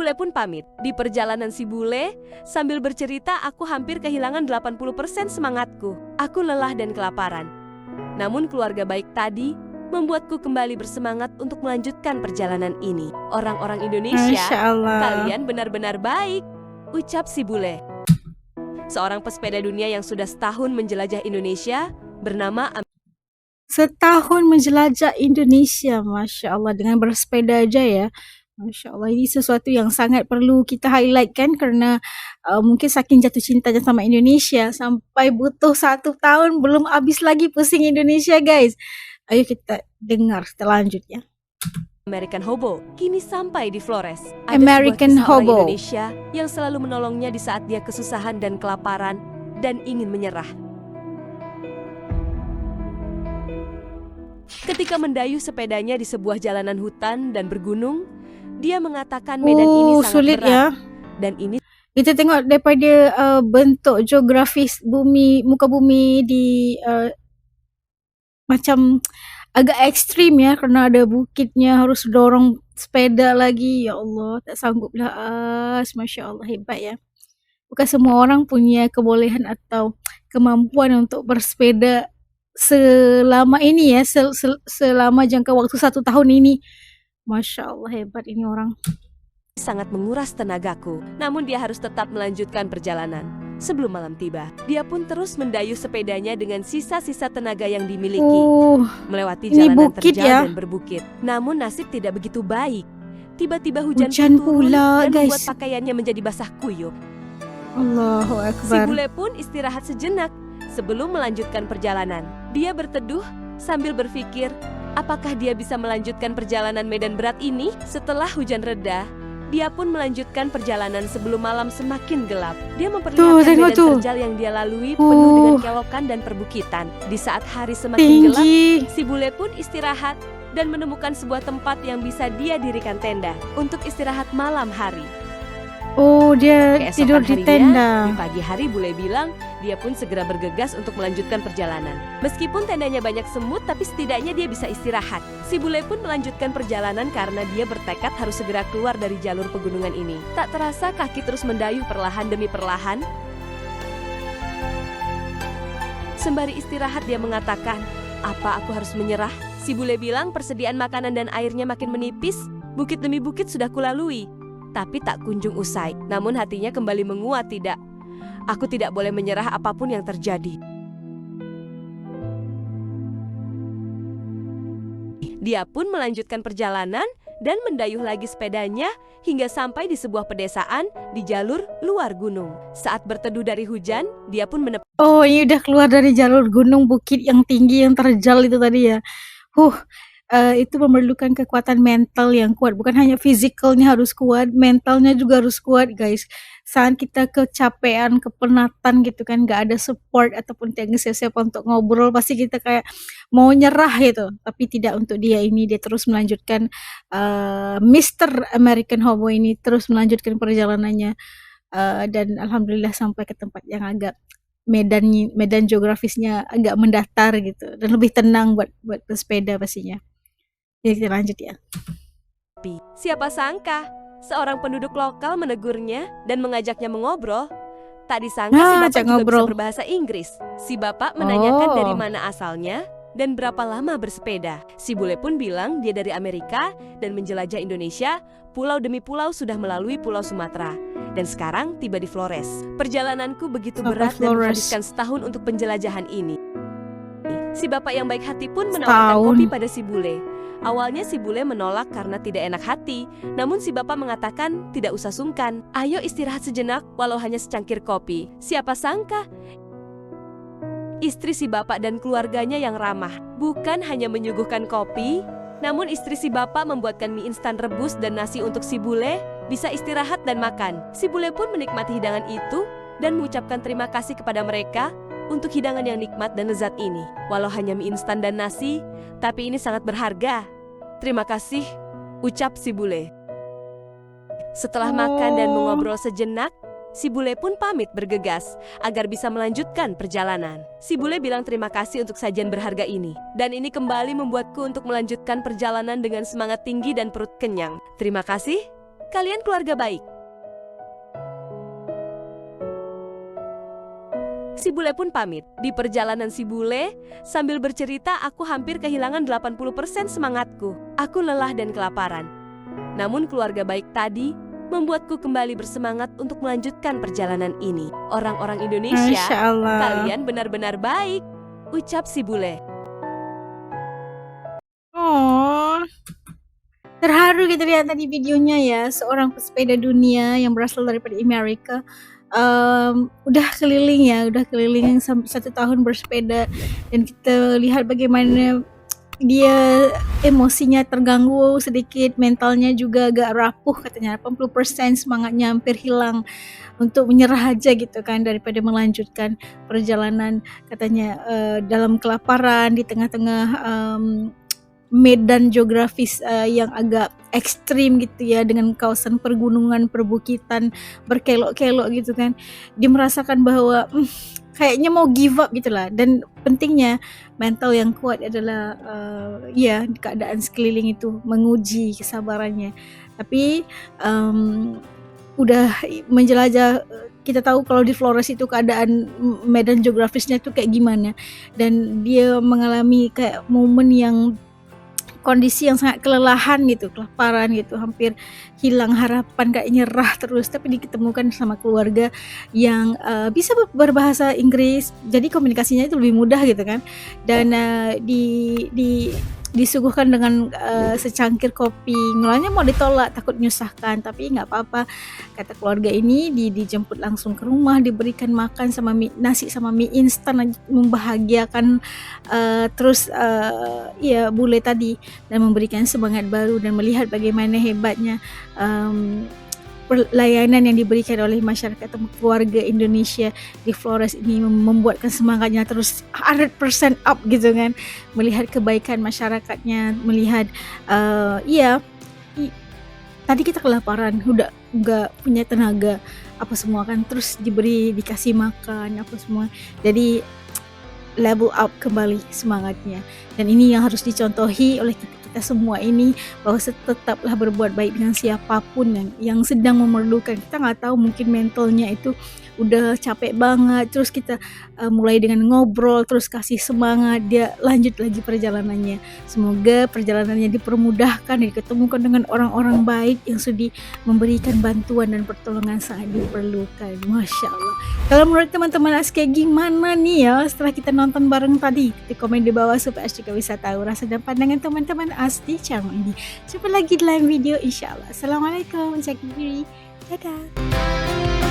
Bule pun pamit. Di perjalanan si Bule, sambil bercerita aku hampir kehilangan 80% semangatku. Aku lelah dan kelaparan. Namun keluarga baik tadi membuatku kembali bersemangat untuk melanjutkan perjalanan ini. Orang-orang Indonesia, Masya Allah. kalian benar-benar baik, ucap si Bule. Seorang pesepeda dunia yang sudah setahun menjelajah Indonesia bernama Setahun menjelajah Indonesia, Masya Allah, dengan bersepeda aja ya. Masya Allah, ini sesuatu yang sangat perlu kita highlight kan, karena mungkin saking jatuh cintanya sama Indonesia sampai butuh 1 tahun belum habis lagi pusing Indonesia guys. Ayo kita dengar selanjutnya. American Hobo kini sampai di Flores. Ada American sebuah kisah orang Hobo. Indonesia yang selalu menolongnya di saat dia kesusahan dan kelaparan dan ingin menyerah. Ketika mendayu sepedanya di sebuah jalanan hutan dan bergunung, dia mengatakan medan ini sangat sulit berat ya. dan ini Kita tengok daripada bentuk geografis bumi, muka bumi di macam agak ekstrim ya, kerana ada bukitnya, harus dorong sepeda lagi. Ya Allah, tak sanggup lah. Masya Allah, hebat ya. Bukan semua orang punya kebolehan atau kemampuan untuk bersepeda selama ini ya, selama jangka waktu 1 tahun ini. Masya Allah, hebat ini orang. sangat menguras tenagaku. Namun dia harus tetap melanjutkan perjalanan. Sebelum malam tiba, dia pun terus mendayu sepedanya dengan sisa-sisa tenaga yang dimiliki. Melewati ini jalanan bukit terjal ya. dan berbukit. Namun nasib tidak begitu baik. Tiba-tiba hujan Hujan turun pula, dan guys. membuat pakaiannya menjadi basah kuyup. Allahu Si Akbar. Bule pun istirahat sejenak sebelum melanjutkan perjalanan. Dia berteduh sambil berpikir, apakah dia bisa melanjutkan perjalanan medan berat ini? Setelah hujan reda, dia pun melanjutkan perjalanan sebelum malam semakin gelap. Dia memperlihatkan tengok medan tuh. terjal yang dia lalui penuh dengan kelokan dan perbukitan. Di saat hari semakin gelap, Tinggi. si Bule pun istirahat dan menemukan sebuah tempat yang bisa dia dirikan tenda untuk istirahat malam hari. Dia Keesokan tidur di harinya, tenda. di pagi hari Bule bilang dia pun segera bergegas untuk melanjutkan perjalanan. Meskipun tendanya banyak semut, tapi setidaknya dia bisa istirahat. Si Bule pun melanjutkan perjalanan karena dia bertekad harus segera keluar dari jalur pegunungan ini. Tak terasa kaki terus mendayuh perlahan demi perlahan. Sembari istirahat dia mengatakan, apa aku harus menyerah? Si Bule bilang persediaan makanan dan airnya makin menipis, bukit demi bukit sudah kulalui. Tapi tak kunjung usai. Namun hatinya kembali menguat, tidak. Aku tidak boleh menyerah apapun yang terjadi. Dia pun melanjutkan perjalanan dan mendayuh lagi sepedanya hingga sampai di sebuah pedesaan di jalur luar gunung. Saat berteduh dari hujan, dia pun Ini udah keluar dari jalur gunung, bukit yang tinggi yang terjal itu tadi ya. Itu memerlukan kekuatan mental yang kuat. Bukan hanya fizikalnya harus kuat, mentalnya juga harus kuat guys. Saat kita kecapean, kepenatan gitu kan, gak ada support ataupun tidak siapa-siapa untuk ngobrol, pasti kita kayak mau nyerah gitu. Tapi tidak, untuk dia ini, dia terus melanjutkan, Mr. American Hobo ini terus melanjutkan perjalanannya. Dan Alhamdulillah sampai ke tempat yang agak medan geografisnya agak mendatar gitu. Dan lebih tenang buat bersepeda pastinya. Ya, kita lanjut ya. Siapa sangka, seorang penduduk lokal menegurnya dan mengajaknya mengobrol. Tak disangka si bapak juga bisa berbahasa Inggris. Si bapak menanyakan dari mana asalnya dan berapa lama bersepeda. Si Bule pun bilang dia dari Amerika dan menjelajah Indonesia, pulau demi pulau sudah melalui Pulau Sumatera. Dan sekarang tiba di Flores. Perjalananku begitu berat dan menghabiskan setahun untuk penjelajahan ini. Si bapak yang baik hati pun menawarkan kopi pada si Bule. Awalnya si Bule menolak karena tidak enak hati. Namun si bapak mengatakan tidak usah sungkan. Ayo istirahat sejenak walau hanya secangkir kopi. Siapa sangka istri si bapak dan keluarganya yang ramah bukan hanya menyuguhkan kopi, namun istri si bapak membuatkan mie instan rebus dan nasi untuk si Bule bisa istirahat dan makan. Si Bule pun menikmati hidangan itu dan mengucapkan terima kasih kepada mereka untuk hidangan yang nikmat dan lezat ini. Walau hanya mie instan dan nasi, tapi ini sangat berharga. Terima kasih, ucap si Bule. Setelah makan dan mengobrol sejenak, si Bule pun pamit bergegas agar bisa melanjutkan perjalanan. Si Bule bilang terima kasih untuk sajian berharga ini. Dan ini kembali membuatku untuk melanjutkan perjalanan dengan semangat tinggi dan perut kenyang. Terima kasih, Kalian keluarga baik. Si bule pun pamit. Di perjalanan si bule, sambil bercerita aku hampir kehilangan 80% semangatku. Aku lelah dan kelaparan. Namun keluarga baik tadi membuatku kembali bersemangat untuk melanjutkan perjalanan ini. Orang-orang Indonesia, Masya Allah. kalian benar-benar baik, ucap si bule. Oh, terharu kita lihat tadi videonya ya, seorang pesepeda dunia yang berasal daripada Amerika. Udah keliling sampai 1 tahun bersepeda, dan kita lihat bagaimana dia emosinya terganggu sedikit, mentalnya juga agak rapuh katanya, 80% semangatnya hampir hilang untuk menyerah aja gitu kan daripada melanjutkan perjalanan katanya, dalam kelaparan di tengah-tengah medan geografis yang agak ekstrim gitu ya, dengan kawasan pergunungan, perbukitan berkelok-kelok gitu kan. Dia merasakan bahwa kayaknya mau give up gitulah, dan pentingnya mental yang kuat adalah ya keadaan sekeliling itu menguji kesabarannya. Tapi udah menjelajah, kita tahu kalau di Flores itu keadaan medan geografisnya itu kayak gimana, dan dia mengalami kayak momen yang kondisi yang sangat kelelahan gitu, kelaparan gitu, hampir hilang harapan, kayak nyerah terus. Tapi diketemukan sama keluarga yang bisa berbahasa Inggris, jadi komunikasinya itu lebih mudah gitu kan. Dan disuguhkan dengan secangkir kopi. Mulanya mau ditolak, takut menyusahkan, tapi nggak apa-apa, kata keluarga ini. Dijemput langsung ke rumah, diberikan makan sama nasi sama mie instan, membahagiakan terus ya bule tadi, dan memberikan semangat baru, dan melihat bagaimana hebatnya pelayanan yang diberikan oleh masyarakat atau keluarga Indonesia di Flores ini, membuatkan semangatnya terus 100% up gitu kan, melihat kebaikan masyarakatnya, melihat tadi kita kelaparan, udah nggak punya tenaga apa semua kan, terus dikasih makan apa semua, jadi level up kembali semangatnya. Dan ini yang harus dicontohi oleh kita semua ini, bahwa tetaplah berbuat baik dengan siapapun yang sedang memerlukan. Kita nggak tahu, mungkin mentalnya itu udah capek banget, terus kita mulai dengan ngobrol, terus kasih semangat, dia lanjut lagi perjalanannya. Semoga perjalanannya dipermudahkan, diketemukan dengan orang-orang baik yang sudi memberikan bantuan dan pertolongan sangat diperlukan. Masya Allah. Kalau menurut teman-teman Aska gimana nih ya setelah kita nonton bareng tadi? Di komen di bawah supaya As juga bisa tahu rasa dan pandangan teman-teman As di channel ini. Jumpa lagi di lain video insya Allah. Assalamualaikum, jaga diri, dadah.